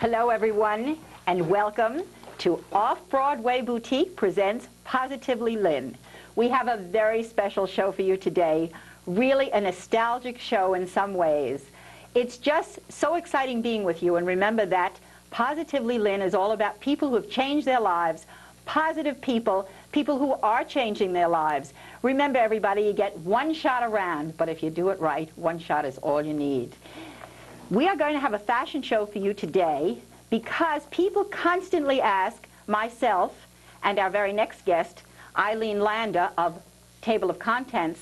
Hello, everyone, and welcome to Broadway Boutique presents Positively Lynn. We have a very special show for you today, really a nostalgic show in some ways. It's just so exciting being with you, and remember that Positively Lynn is all about people who have changed their lives, positive people, people who are changing their lives. Remember, everybody, you get one shot around, but if you do it right, one shot is all you need. We are going to have a fashion show for you today because people constantly ask myself and our very next guest, Ilene Lander of Table of Contents,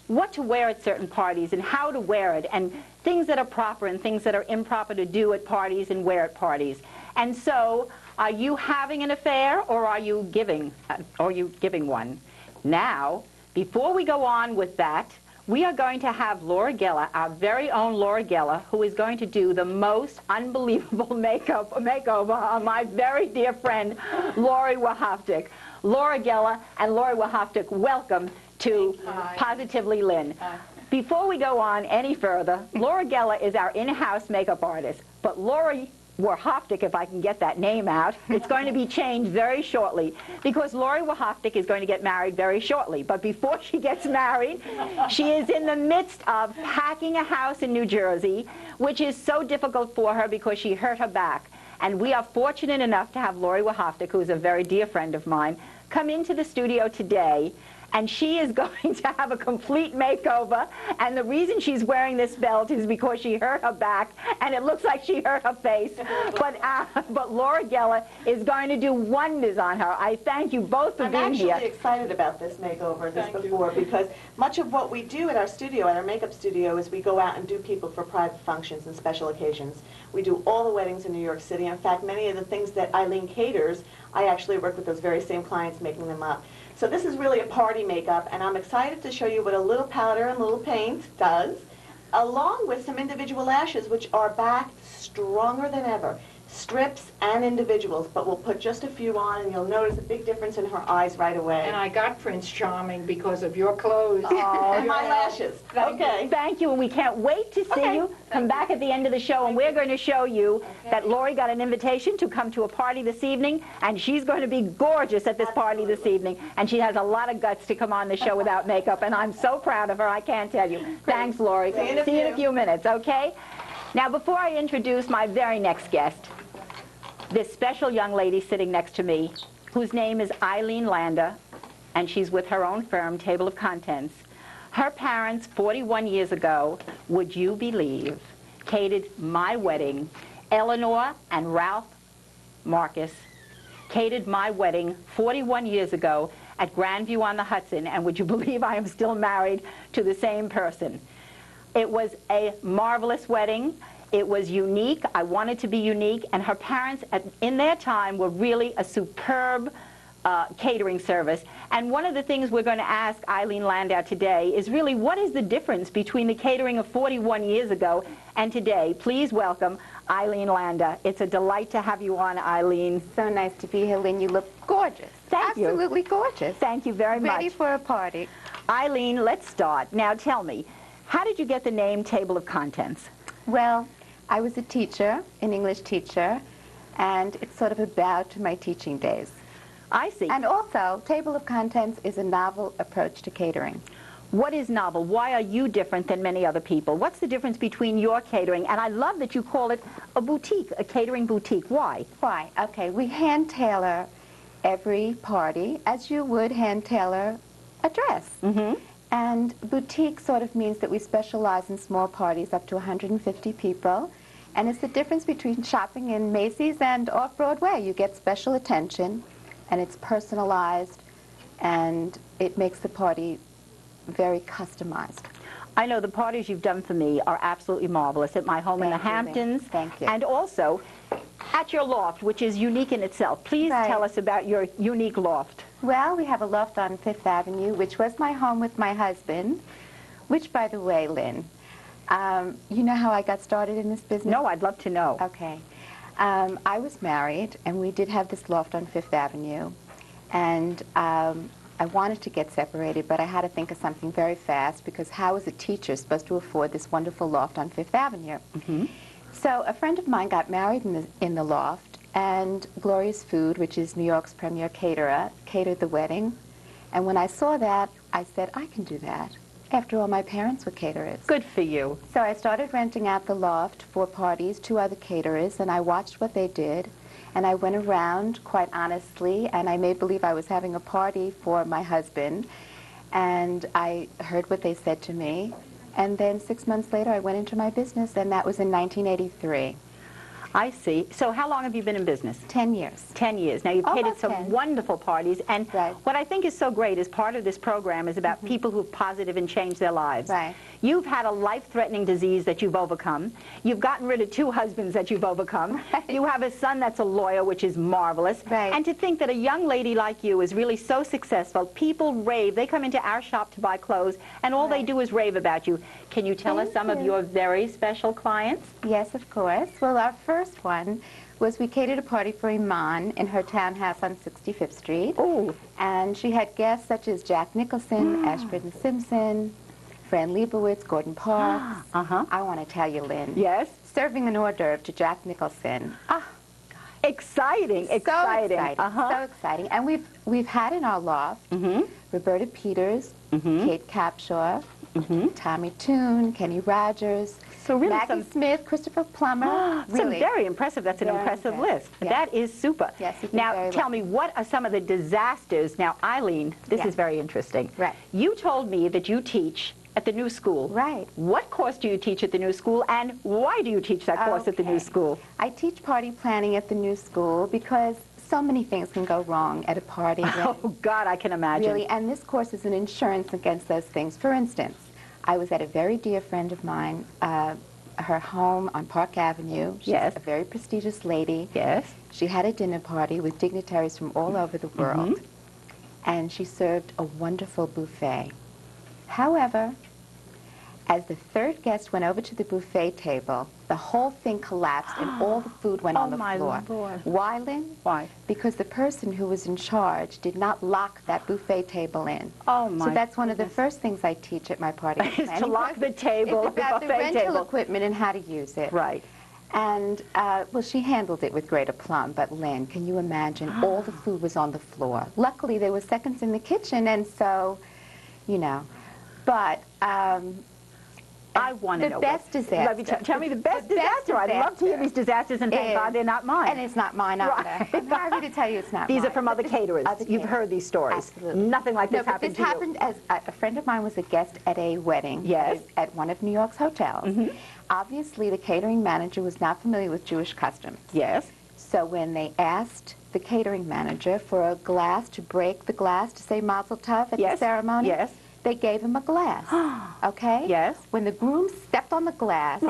what to wear at certain parties and how to wear it, and things that are proper and things that are improper to do at parties and wear at parties. And so, are you having an affair or are you giving one? Now, before we go on with that, we are going to have Laura Gella, our very own Laura Gella, who is going to do the most unbelievable makeover on my very dear friend, Lori Wachowczyk. Laura Gella and Lori Wachowczyk, welcome to Positively Lynn. Before we go on any further, Laura Gella is our in-house makeup artist, but Lori Wachowczyk, if I can get that name out, it's going to be changed very shortly because Lori Wachowczyk is going to get married very shortly. But before she gets married, she is in the midst of packing a house in New Jersey, which is so difficult for her because she hurt her back. And we are fortunate enough to have Lori Wachowczyk, who is a very dear friend of mine, come into the studio today. And she is going to have a complete makeover, and the reason she's wearing this belt is because she hurt her back, and it looks like she hurt her face. But Laura Gella is going to do wonders on her. I thank you both for being here. I'm actually excited about this makeover because much of what we do at our studio, at our makeup studio, is we go out and do people for private functions and special occasions. We do all the weddings in New York City. In fact, many of the things that Ilene caters, I actually work with those very same clients making them up. So this is really a party makeup, and I'm excited to show you what a little powder and a little paint does, along with some individual lashes, which are back stronger than ever. Strips and individuals, but we'll put just a few on, and you'll notice a big difference in her eyes right away. And I got Prince Charming because of your clothes. Oh, and my lashes. Okay. Thank you, and we can't wait to see you. Come back at the end of the show, and we're going to show you that Lori got an invitation to come to a party this evening, and she's going to be gorgeous at this party this evening, and she has a lot of guts to come on the show without makeup, and I'm so proud of her, I can't tell you. Thanks, Lori. See you in a few minutes, okay? Now, before I introduce my very next guest, this special young lady sitting next to me, whose name is Ilene Lander, and she's with her own firm, Table of Contents. Her parents, 41 years ago, would you believe, catered my wedding. Eleanor and Ralph Marcus catered my wedding 41 years ago at Grandview on the Hudson, and would you believe I am still married to the same person? It was a marvelous wedding. It was unique. I wanted to be unique, and her parents, in their time, were really a superb catering service. And one of the things we're going to ask Ilene Lander today is really, what is the difference between the catering of 41 years ago and today? Please welcome Ilene Lander. It's a delight to have you on, Ilene. So nice to be here, Lynn. You look gorgeous. Thank you. Absolutely gorgeous. Thank you very much. Ready for a party. Ilene, let's start. Now tell me, how did you get the name Table of Contents? Well, I was a teacher, an English teacher, and it's sort of a bow to my teaching days. I see. And also, Table of Contents is a novel approach to catering. What is novel? Why are you different than many other people? What's the difference between your catering? And I love that you call it a boutique, a catering boutique. Why? Why? Okay, we hand tailor every party as you would hand tailor a dress. Mm-hmm. And boutique sort of means that we specialize in small parties up to 150 people. And it's the difference between shopping in Macy's and off-Broadway. You get special attention, and it's personalized, and it makes the party very customized. I know the parties you've done for me are absolutely marvelous at my home in the Hamptons. Thank you. And also at your loft, which is unique in itself. Please tell us about your unique loft. Well, we have a loft on Fifth Avenue, which was my home with my husband, which, by the way, Lynn, you know how I got started in this business? No, I'd love to know. Okay. I was married, and we did have this loft on Fifth Avenue, and I wanted to get separated, but I had to think of something very fast, because how is a teacher supposed to afford this wonderful loft on Fifth Avenue? Mm-hmm. So a friend of mine got married in the loft, and Glorious Food, which is New York's premier caterer, catered the wedding. And when I saw that, I said, I can do that. After all, my parents were caterers. Good for you. So I started renting out the loft for parties to other caterers, and I watched what they did. And I went around, quite honestly, and I made believe I was having a party for my husband. And I heard what they said to me. And then 6 months later, I went into my business, and that was in 1983. I see. So how long have you been in business? 10 years. 10 years. Now, you've catered some 10. wonderful parties, and Right. what I think is so great is part of this program is about people who've positive and changed their lives. Right. You've had a life-threatening disease that you've overcome. You've gotten rid of 2 husbands that you've overcome. Right. You have a son that's a lawyer, which is marvelous. Right. And to think that a young lady like you is really so successful, people rave. They come into our shop to buy clothes, and all they Right. do is rave about you. Can you tell us Thank some of you. your very special clients? Yes, of course. Well, our first one was we catered a party for Iman in her townhouse on 65th Street. Ooh. And she had guests such as Jack Nicholson, Ashford and Simpson, Fran Lebowitz, Gordon Parks. Uh-huh. I want to tell you, Lynn. Yes? Serving an hors d'oeuvre to Jack Nicholson. Exciting, exciting. So exciting. Uh-huh. So exciting. And we've had in our loft Roberta Peters, Kate Capshaw, Tommy Toon, Kenny Rogers, So really Maggie some- Smith, Christopher Plummer. Some very impressive. That's an Very impressive impressive. list. Yeah. That is super. Yes, you did now, very tell well. me, what are some of the disasters? Now, Eileen, this Yes. is very interesting. Right. You told me that you teach at the new school. Right. What course do you teach at the new school, and why do you teach that course at the new Okay. school? I teach party planning at the new school because so many things can go wrong at a party. Oh, God, I can imagine. Really, and this course is an insurance against those things. For instance, I was at a very dear friend of mine, her home on Park Avenue. She's Yes. a very prestigious lady. Yes. She had a dinner party with dignitaries from all over the world, and she served a wonderful buffet. However, as the third guest went over to the buffet table, the whole thing collapsed and all the food went on the my floor. Lord. Why, Lynn? Why? Because the person who was in charge did not lock that buffet table in. Oh, my So that's one of the first things I teach at my party. Is to lock the table, It's about the the buffet rental table. equipment and how to use it. Right. And, well, she handled it with great aplomb, but Lynn, can you imagine? All the food was on the floor. Luckily, there were seconds in the kitchen, and so, you know. But I want to know. the best disaster. Let me tell me the best The best disaster. I'd love to hear disaster these disasters, and thank is- God they're not mine. And it's not mine either. Right. I'm happy to tell you it's not These mine. are from But other this- caterers. other You've caterers. heard these stories. Absolutely. Nothing like No, this but happened this to you. happened as a friend of mine was a guest at a wedding. Yes. At one of New York's hotels. Obviously, the catering manager was not familiar with Jewish customs. Yes. So when they asked the catering manager for a glass to break the glass to say Mazel Tov at Yes. the ceremony, Yes. they gave him a glass. Okay? Yes. When the groom stepped on the glass,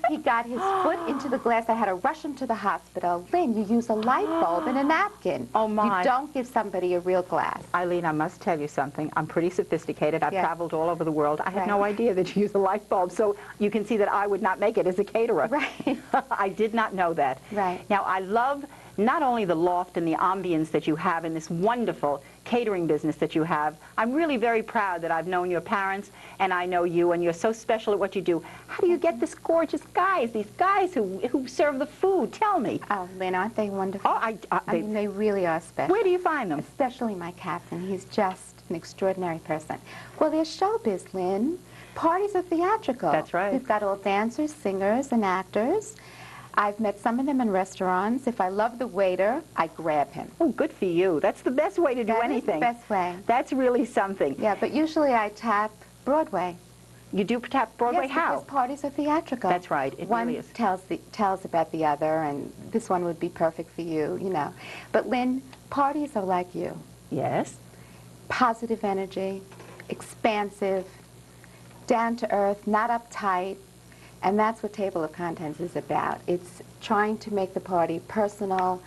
he got his foot into the glass. I had to rush him to the hospital. Lynn, you use a light bulb and a napkin. Oh, my. You don't give somebody a real glass. Eileen, I must tell you something. I'm pretty sophisticated. I've Yeah. traveled all over the world. I had Right. no idea that you use a light bulb, so you can see that I would not make it as a caterer. Right. I did not know that. Right. Now, I love not only the loft and the ambience that you have in this wonderful catering business that you have. I'm really very proud that I've known your parents, and I know you, and you're so special at what you do. How do you get this gorgeous guys, these guys who serve the food? Tell me. Oh, Lynn, aren't they wonderful? Oh, I mean, they really are special. where do you find them? Especially my captain. He's just an extraordinary person. Well, there's showbiz, Lynn. Parties are theatrical. That's right. We've got all dancers, singers, and actors. I've met some of them in restaurants. If I love the waiter, I grab him. Oh, good for you. That's the best way to do That is anything. the best way. That's really something. Yeah, but usually I tap Broadway. You do tap Broadway? Yes, How? because parties are theatrical. That's right. It One really is. tells about the other, and this one would be perfect for you, you know. But Lynn, parties are like you. Yes. Positive energy, expansive, down to earth, not uptight, and that's what Table of Contents is about. It's trying to make the party personal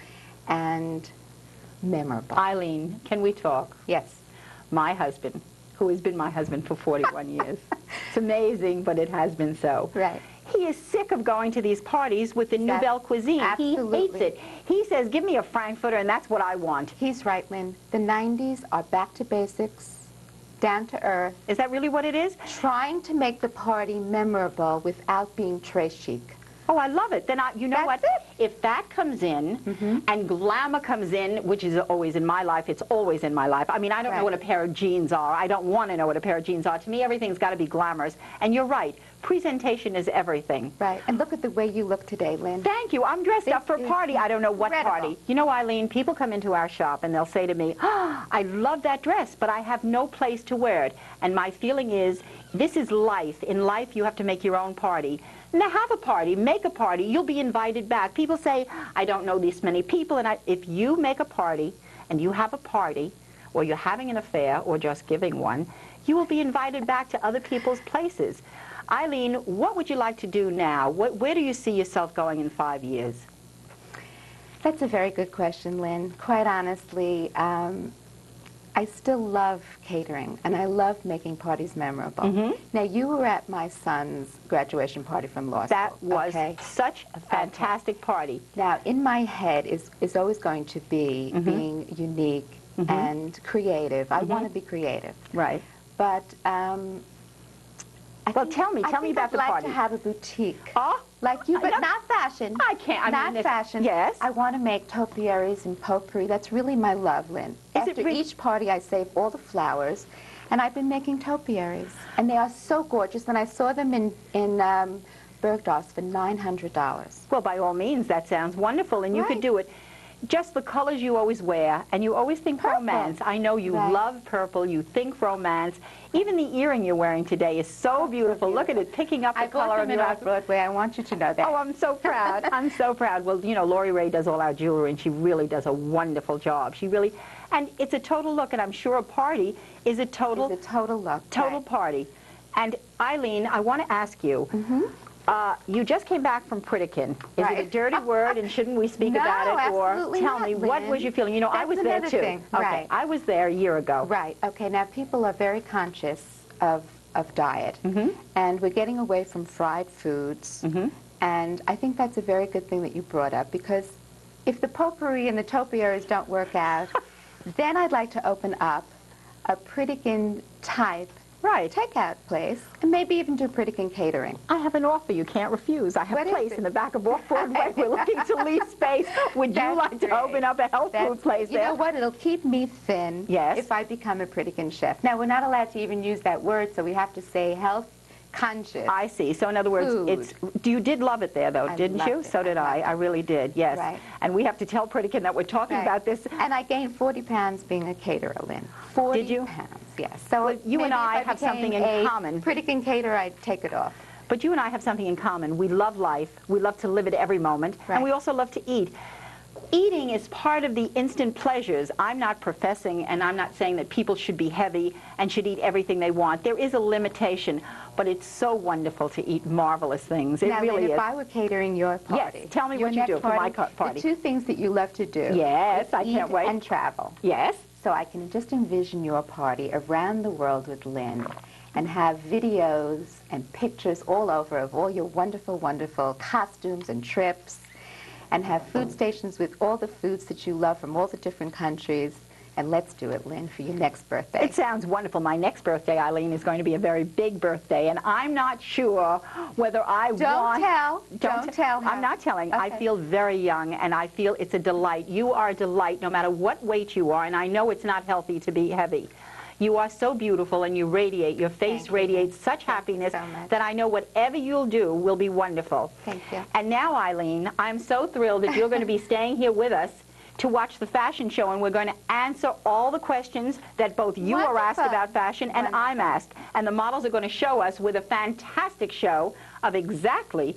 and memorable. Eileen, can we talk? Yes. My husband, who has been my husband for 41 years. It's amazing, but it has been so. Right. He is sick of going to these parties with the Nouvelle cuisine. Absolutely. He hates it. He says, give me a Frankfurter, and that's what I want. He's right, Lynn. The 90s are back to basics, down to earth, Is that really what it is? trying to make the party memorable without being très chic. Oh, I love it. Then you know what? If that comes in and glamour comes in, which is always in my life, it's always in my life. I mean, I don't know what a pair of jeans are. I don't want to know what a pair of jeans are. To me, everything's got to be glamorous. And you're right. Presentation is everything. Right. And look at the way you look today, Lynn. Thank you. I'm dressed up for a party. I don't know what party. You know, Eileen, people come into our shop and they'll say to me, oh, I love that dress, but I have no place to wear it. And my feeling is, this is life. In life, you have to make your own party. Now have a party, make a party, you'll be invited back. People say, I don't know this many people, and if you make a party, and you have a party, or you're having an affair, or just giving one, you will be invited back to other people's places. Eileen, what would you like to do now? Where do you see yourself going in 5 years? That's a very good question, Lynn. Quite honestly, I still love catering, and I love making parties memorable. Now, you were at my son's graduation party from law school. That was such a fantastic party. Now, in my head is always going to be being unique and creative. I want to be creative. Right. But well, tell me about the party. I'd like to have a boutique. Oh, like you, but not fashion. I can't. Not fashion. Yes. I want to make topiaries and potpourri. That's really my love, Lynn. After each party, I save all the flowers, and I've been making topiaries, and they are so gorgeous. And I saw them in Bergdorf's for $900. Well, by all means, that sounds wonderful, and you could do it. Just the colors you always wear, and you always think romance. I know you love purple, you think romance. Even the earring you're wearing today is so beautiful. Look at it, picking up the color of your outfit. Broadway. I want you to know that. Oh, I'm so proud. I'm so proud. Well, you know, Lori Ray does all our jewelry, and she really does a wonderful job. She really, and it's a total look, and I'm sure a party is a total... It's a total look. Total party. And Eileen, I want to ask you, you just came back from Pritikin. Is it a dirty word, and shouldn't we speak about it? Or tell me, what was your feeling? You know, I was there too. Thing. Okay, I was there a year ago. Right. Okay. Now people are very conscious of diet, and we're getting away from fried foods. And I think that's a very good thing that you brought up, because if the potpourri and the topiaries don't work out, then I'd like to open up a Pritikin type takeout place, and maybe even do Pritikin catering. I have an offer you can't refuse. I have a place in the back of Off-Broadway. We're looking to lease space. Would you like to open up a health food place there? You know what? It'll keep me thin if I become a Pritikin chef. Now, we're not allowed to even use that word, so we have to say health conscious. I see. So in other words, you did love it there, though, didn't you? So did I. I really did, yes. Right. And we have to tell Pritikin that we're talking about this. And I gained 40 pounds being a caterer, Lynn. 40 pounds, yes. So well, you and I have something in common. Pritikin caterer, I'd take it off. But you and I have something in common. We love life. We love to live it every moment. And we also love to eat. Eating is part of the instant pleasures. I'm not professing, and I'm not saying that people should be heavy and should eat everything they want. There is a limitation, but it's so wonderful to eat marvelous things. It really is. If I were catering your party, yes, tell me what you do for my party. The two things that you love to do. Yes, I can't wait. And travel. Yes. So I can just envision your party around the world with Lynn, and have videos and pictures all over of all your wonderful, wonderful costumes and trips, and have food stations with all the foods that you love from all the different countries. And let's do it, Lynn, for your next birthday. It sounds wonderful. My next birthday, Eileen, is going to be a very big birthday, and I'm not sure whether I Don't tell. I'm not telling. Okay. I feel very young, and I feel it's a delight. You are a delight no matter what weight you are, and I know it's not healthy to be heavy. You are so beautiful, and you radiate. Your face radiates such happiness that I know whatever you'll do will be wonderful. Thank you. And now, Eileen, I'm so thrilled that you're going to be staying here with us to watch the fashion show, and we're going to answer all the questions that both you are asked about fashion and I'm asked. And the models are going to show us with a fantastic show of exactly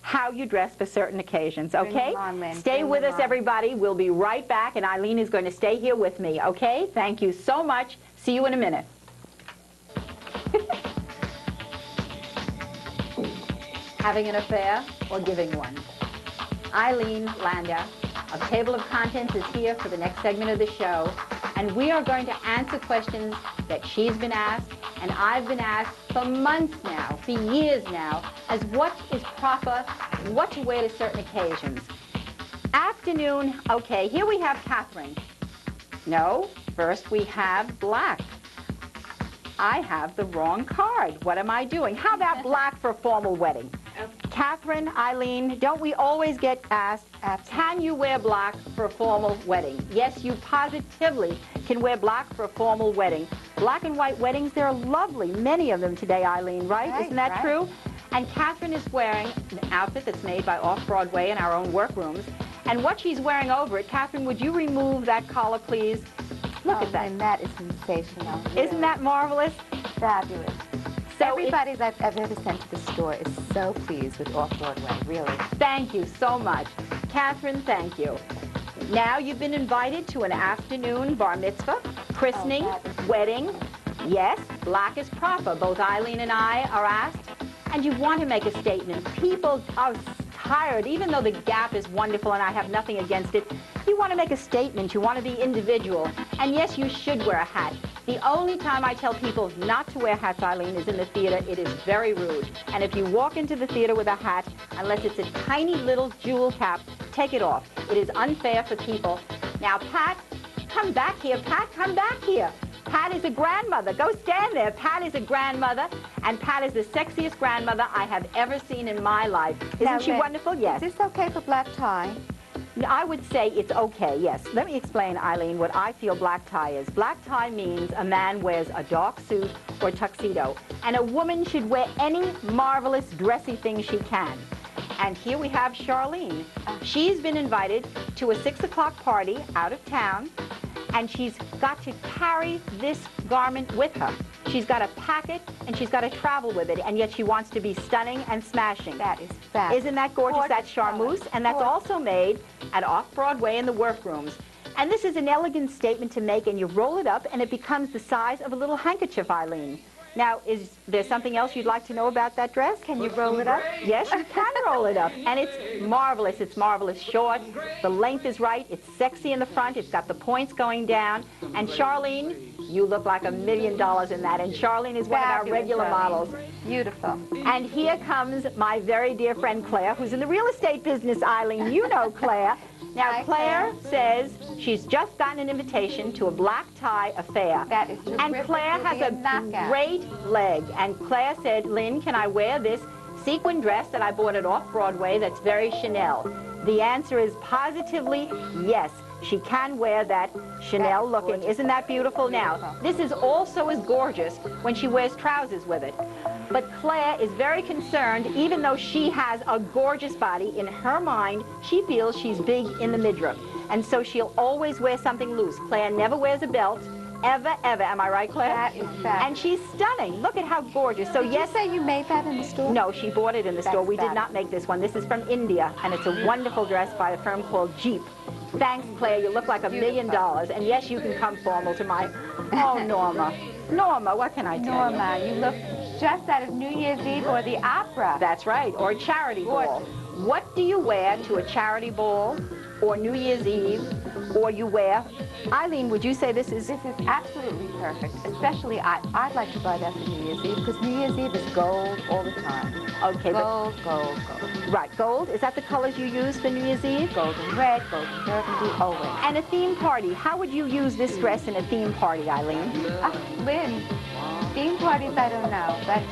how you dress for certain occasions, okay? Stay with us, everybody. We'll be right back, and Eileen is going to stay here with me, okay? Thank you so much. See you in a minute. Having an affair or giving one? Ilene Lander of Table of Contents is here for the next segment of the show, and we are going to answer questions that she's been asked and I've been asked for months now, for years now, as what is proper, what to wear to certain occasions. Afternoon, okay, here we have Catherine. No, first we have black. I have the wrong card. What am I doing? How about black for a formal wedding? Catherine, Eileen, don't we always get asked, can you wear black for a formal wedding? Yes, you positively can wear black for a formal wedding. Black and white weddings, they're lovely, many of them today, Eileen, right? Isn't that true? And Catherine is wearing an outfit that's made by Off-Broadway in our own workrooms. And what she's wearing over it, Catherine, would you remove that collar, please? Look at that. And that is sensational. Isn't that marvelous? Fabulous. So everybody that I've ever sent to the store is so pleased with Off-Broadway, really. Thank you so much. Catherine, thank you. Now you've been invited to an afternoon bar mitzvah, christening, wedding. Yes, black is proper. Both Eileen and I are asked. And you want to make a statement. People are tired, even though the Gap is wonderful and I have nothing against it. You want to make a statement. You want to be individual. And yes, you should wear a hat. The only time I tell people not to wear hats, Eileen, is in the theater. It is very rude. And if you walk into the theater with a hat, unless it's a tiny little jewel cap, take it off. It is unfair for people. Now, Pat, come back here. Pat, come back here. Pat is a grandmother. Go stand there. Pat is a grandmother, and Pat is the sexiest grandmother I have ever seen in my life. Isn't she wonderful? Yes. Is this okay for black tie? I would say it's okay, yes. Let me explain, Eileen, what I feel black tie is. Black tie means a man wears a dark suit or tuxedo, and a woman should wear any marvelous dressy thing she can. And here we have Charlene. She's been invited to a 6 o'clock party out of town, and she's got to carry this garment with her. She's got to pack it, and she's got to travel with it, and yet she wants to be stunning and smashing. That is fabulous. Isn't that gorgeous? That's charmeuse, and that's also made at Off-Broadway in the workrooms. And this is an elegant statement to make, and you roll it up, and it becomes the size of a little handkerchief, Eileen. Now, is there something else you'd like to know about that dress? Can you roll it up? Yes, you can roll it up. And it's marvelous. It's marvelous short. The length is right. It's sexy in the front. It's got the points going down. And Charlene, you look like $1 million in that. And Charlene is one of our regular models. Beautiful. And here comes my very dear friend Claire, who's in the real estate business, Eileen. You know Claire. Now, Claire says she's just gotten an invitation to a black tie affair. That is terrific. And Claire has a great leg. And Claire said, Lynn, can I wear this sequin dress that I bought at Off-Broadway that's very Chanel? The answer is positively yes. She can wear that Chanel looking. Isn't that beautiful? Now, this is also as gorgeous when she wears trousers with it. But Claire is very concerned, even though she has a gorgeous body, in her mind, she feels she's big in the midriff. And so she'll always wear something loose. Claire never wears a belt, ever, ever. Am I right, Claire? That is fabulous. And she's stunning. Look at how gorgeous. So Did you say you made that in the store? No, she bought it in the store. We did not make this one. This is from India, and it's a wonderful dress by a firm called Jeep. Thanks, Claire. You look like $1 million. And yes, you can come formal to my... Oh, Norma. Norma, what can I tell you? Norma, you look just out of New Year's Eve or the opera. That's right, or a charity ball. What do you wear to a charity ball or New Year's Eve, or you wear? Eileen, would you say this is... This is absolutely perfect. Especially, I'd like to buy that for New Year's Eve, because New Year's Eve is gold all the time. Okay, gold, gold, gold. Right, gold. Is that the colors you use for New Year's Eve? Gold and red, gold and burgundy, always. And a theme party. How would you use this dress in a theme party, Eileen? Lynn, theme parties I don't know, but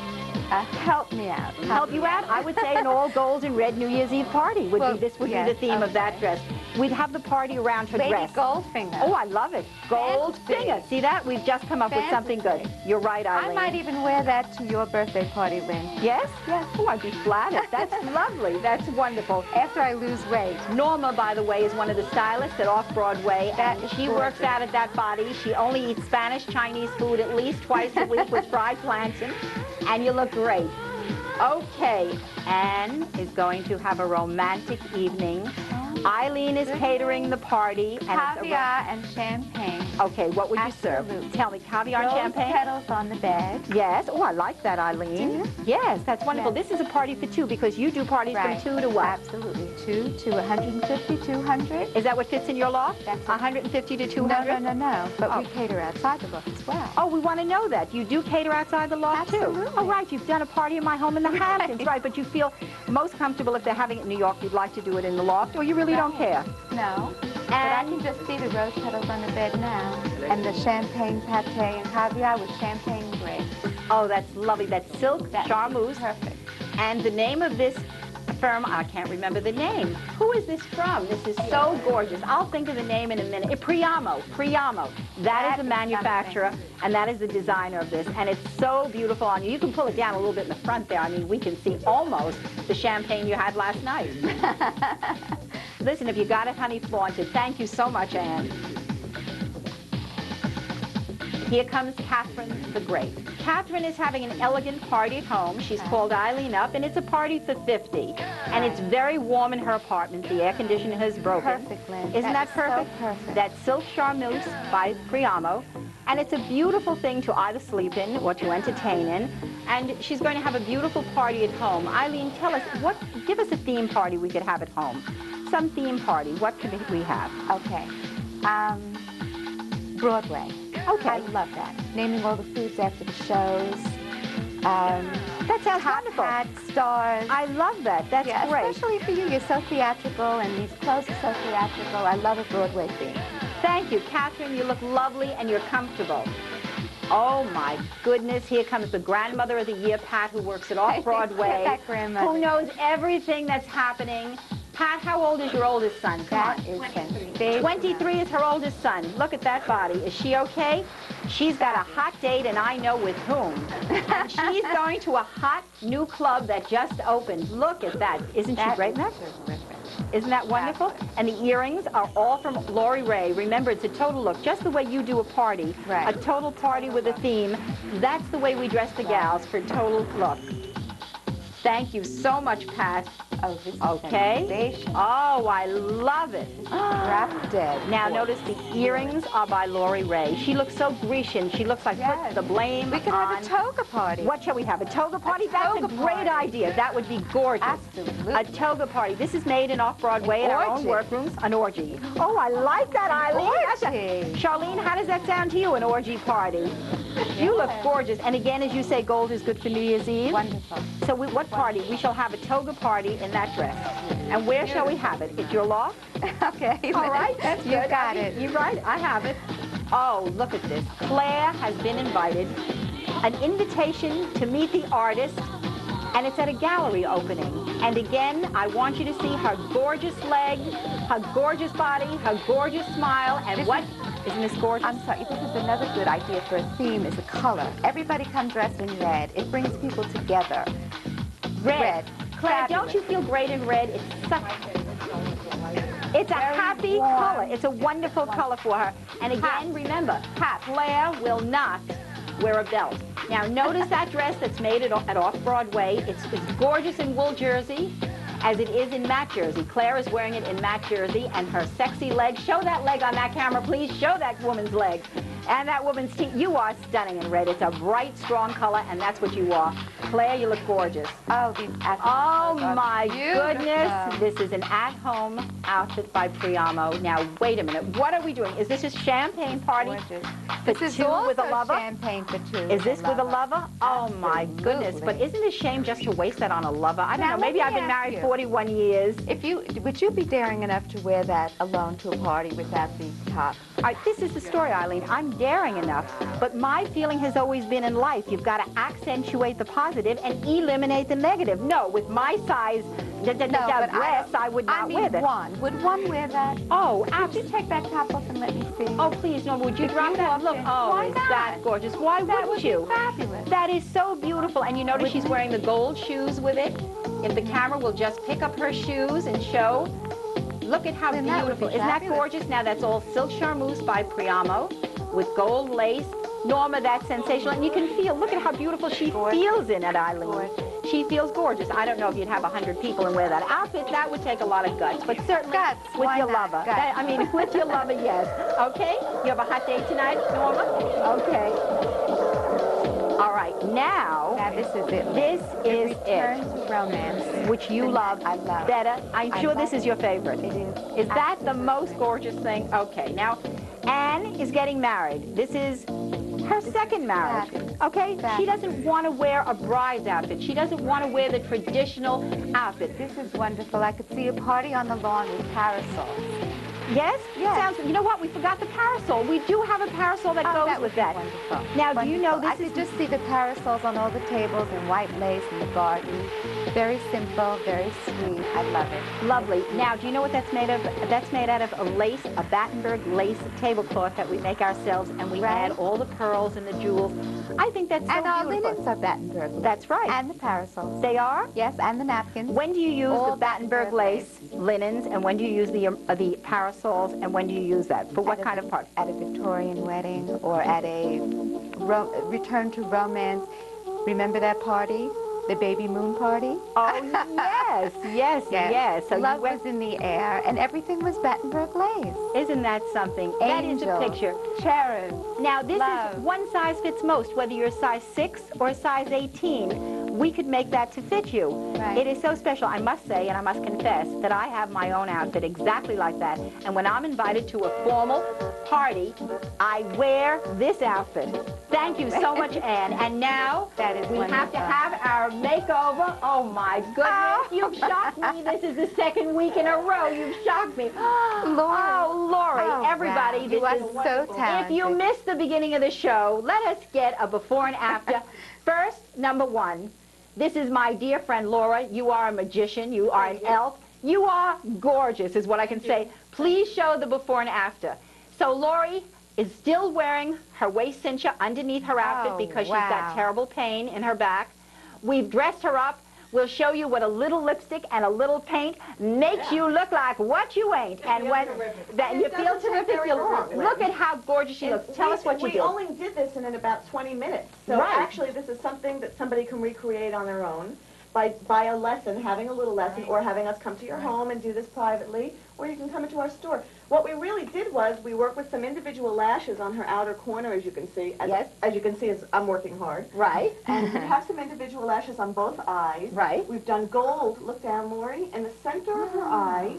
help me out. Help you out? I would say an all gold and red New Year's Eve party would be, this would be the theme of that dress. We'd have the party around her dress. Goldfinger. Oh, I love it. Goldfinger. See that? We've just come up with something good. You're right, Eileen. I might even wear that to your birthday party, Lynn. Yes? Yes. Oh, I'd be flattered. That's lovely. That's wonderful. After I lose weight. Norma, by the way, is one of the stylists at Off-Broadway. And she works out at that body. She only eats Spanish Chinese food at least twice a week with fried plantain. And you look great. Okay, Anne is going to have a romantic evening. Eileen is catering the party. And caviar and champagne. Okay, what would you serve? Tell me, caviar and champagne? Petals on the bed. Yes. Oh, I like that, Eileen. Yes, that's wonderful. Yes. This is a party for two, because you do parties from 2 to what? Absolutely. 2 to 150, 200. Is that what fits in your loft? That's 150 to 200? No. But we cater outside the loft as well. Oh, we want to know that. You do cater outside the loft, too? Absolutely. Oh, right. You've done a party in my home in the Hamptons, right. But you feel most comfortable if they're having it in New York. You'd like to do it in the loft, or you really don't care? No. But I can just see the rose petals on the bed now. And the champagne pate and caviar with champagne grapes. Oh, that's lovely. That's silk charmeuse. Perfect. And the name of this firm, I can't remember the name. Who is this from? This is so gorgeous. I'll think of the name in a minute. Priamo. That is the manufacturer, and that is the designer of this, and it's so beautiful on you. You can pull it down a little bit in the front there. I mean, we can see almost the champagne you had last night. Listen, if you got it, honey, flaunt it. Thank you so much, Anne. Here comes Catherine the Great. Catherine is having an elegant party at home. She's called Eileen up, and it's a party for 50. And it's very warm in her apartment. The air conditioner has broken. Perfect, Lynn. Isn't that perfect? So perfect. That's silk charmeuse by Priamo. And it's a beautiful thing to either sleep in or to entertain in. And she's going to have a beautiful party at home. Eileen, tell us, give us a theme party we could have at home. Some theme party. What could we have? Okay. Broadway. Okay. I love that. Naming all the foods after the shows. That sounds wonderful. Stars. I love that. That's great. Especially for you. You're so theatrical, and these clothes are so theatrical. I love a Broadway theme. Thank you, Catherine. You look lovely and you're comfortable. Oh my goodness, here comes the grandmother of the year, Pat, who works at Off-Broadway. That grandmother. Who knows everything that's happening. Pat, how old is your oldest son? Come on. That is 23. 23 is her oldest son. Look at that body. Is she okay? She's got a hot date, and I know with whom. And she's going to a hot new club that just opened. Look at that. Isn't she great, Matt? Isn't that wonderful? And the earrings are all from Lori Ray. Remember, it's a total look, just the way you do a party. Right. A total party with a theme. That's the way we dress the gals for total look. Thank you so much, Pat. Oh, this is Okay. sensation. Oh, I love it. Drop dead. Now notice the earrings are by Lori Ray. She looks so Grecian. She looks like put the blame We could on. have a toga party. What shall we have? A toga party? That's a toga great party. idea. That would be gorgeous. Absolutely. A toga party. This is made in Off-Broadway in our own orgy. workrooms. An orgy. Oh, I like that, Eileen. That's Orgy. Charlene, how does that sound to you, an orgy party? You look gorgeous. And again, as you say, gold is good for New Year's Eve. Wonderful. So what party? We shall have a toga party in that dress. And where shall we have it? At your loft? Okay. All right, that's You good. got it. You're right, I have it. Oh, look at this. Claire has been invited. An invitation to meet the artist, and it's at a gallery opening. And again, I want you to see her gorgeous leg, her gorgeous body, her gorgeous smile, and isn't this gorgeous? I'm sorry, this is another good idea for a theme, is a color. Everybody come dressed in red. It brings people together. Red. Claire, Fabulous. don't you feel great in red? It's a happy color. It's a wonderful color for her. And again, remember, Claire will not wear a belt. Now, notice that dress that's made at Off-Broadway. It's gorgeous in wool jersey, as it is in matte jersey. Claire is wearing it in matte jersey, and her sexy leg. Show that leg on that camera, please. Show that woman's leg. And that woman's teeth. You are stunning in red. It's a bright, strong color, and that's what you are. Claire, you look gorgeous. Oh, these Oh my beautiful. goodness. This is an at-home outfit by Priamo. Now, wait a minute. What are we doing? Is this a champagne party Gorgeous. for This is two also with a lover? champagne for two. Is this with a lover? Oh my goodness. Absolutely. But isn't it a shame just to waste that on a lover? I don't Now, know. let Maybe me I've been ask married you. 41 years. Would you be daring enough to wear that alone to a party without the top? All right, this is the story, Eileen. I'm daring enough, but my feeling has always been in life, you've got to accentuate the positive and eliminate the negative. No, with my size dress, I would not wear that. Would one wear that? Oh, Would absolutely. you take that top off and let me see? Oh, please, no, would you drop that? Look, oh, Why is not? that gorgeous? Why That wouldn't would be you? fabulous. That is so beautiful. And you notice she's wearing the gold shoes with it. If the camera will just pick up her shoes and show. Look at how Then that would be beautiful. Isn't that fabulous. gorgeous? Now, that's all silk charmeuse by Priamo with gold lace. Norma, that's sensational. And you can feel, look at how beautiful she feels in it, Eileen. Gorgeous. She feels gorgeous. I don't know if you'd have 100 people and wear that outfit. That would take a lot of guts. But certainly Guts, with why your not? lover. Guts. I mean, with your lover, yes. Okay? You have a hot date tonight, Norma? Okay. All right. Now This is it. this is Return it. to romance. Which you love I love. better. I'm I sure love this is your favorite. It is. Is that the most gorgeous thing? Okay, now Anne is getting married. This is her second marriage. Fabulous. Okay? She Fabulous. doesn't want to wear a bride's outfit. She doesn't want to wear the traditional outfit. This is wonderful. I could see a party on the lawn with parasols. Yes? Yes. Sounds, you know what? We forgot the parasol. We do have a parasol that goes that with would be that. wonderful. Now, do you know Wonderful. this I could just see the parasols on all the tables in white lace in the garden. Very simple, very sweet. I love it. Lovely. Now, do you know what that's made of? That's made out of a lace, a Battenberg lace tablecloth that we make ourselves, and we Right. add all the pearls and the jewels. I think that's so And our beautiful. linens are Battenberg. That's right. And the parasols. They are? Yes, and the napkins. When do you use All the Battenberg Battenberg lace linens, and when do you use the parasols, and when do you use that? For what At a kind of part? At a Victorian wedding or at a return to romance. Remember that party? The baby moon party? Oh, yes, yes, yes. So Love you went, was in the air, and everything was Battenberg lace. isn't that something? That is a Angels, picture. cherubs. Now, this Love. is one size fits most, whether you're size 6 or size 18. We could make that to fit you. Right. It is so special. I must say, and I must confess, that I have my own outfit exactly like that. And when I'm invited to a formal party, I wear this outfit. Thank you so much, Anne. And now, That is we have wonderful. to have our makeover. Oh, my goodness. You've shocked me. This is the second week in a row. You've shocked me. Lori. Oh, Lori, Oh, everybody. wow. This You are is so talented. If you missed the beginning of the show, let us get a before and after. First, number one, this is my dear friend Laura. You are a magician. You are an elf. You are gorgeous, is what I can say. Please show the before and after. So Lori is still wearing her waist cincher underneath her outfit Oh, because she's got wow. terrible pain in her back. We've dressed her up. We'll show you what a little lipstick and a little paint makes you look like what you ain't. And when that you It feel doesn't take terrific, very you long, Lynn. look at how gorgeous she looks. Tell us what you we did. only did this in about 20 minutes. So Right. actually, this is something that somebody can recreate on their own by a lesson, having a little lesson, or having us come to your home and do this privately, or you can come into our store. What we really did was we worked with some individual lashes on her outer corner, as you can see. Yes. As you can see, I'm working hard. Right. And we have some individual lashes on both eyes. Right. We've done gold, look down, Lori, in the center of her eye.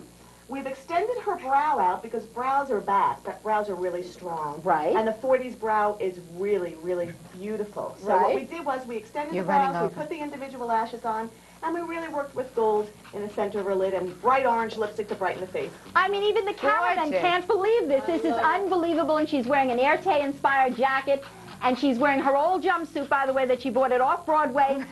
We've extended her brow out because brows are back. Brows are really strong. Right. And the 40s brow is really, really beautiful. So what we did was we extended You're the brows, running we over. put the individual lashes on, and we really worked with gold in the center of her lid and bright orange lipstick to brighten the face. I mean, even the cameraman Gorgeous. can't believe this. This is unbelievable, and she's wearing an Erte-inspired jacket, and she's wearing her old jumpsuit, by the way, that she bought it off Broadway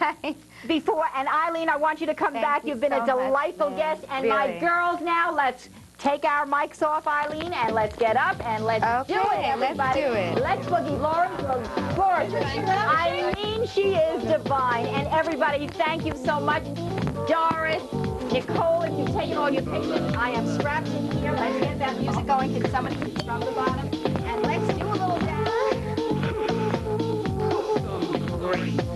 before. And Eileen, I want you to come Thank back. you You've been so a delightful much, guest. Lynn. And my Really. girls now, let's take our mics off, Eileen, and let's get up and let's do it, Okay, let's everybody. do it. Let's boogie. Laura, you're gorgeous. Eileen, she is divine. And everybody, thank you so much. Doris, Nicole, if you've taken all your pictures, I am strapped in here. Let's get that music going. Can somebody please from the bottom? And let's do a little dance. Great.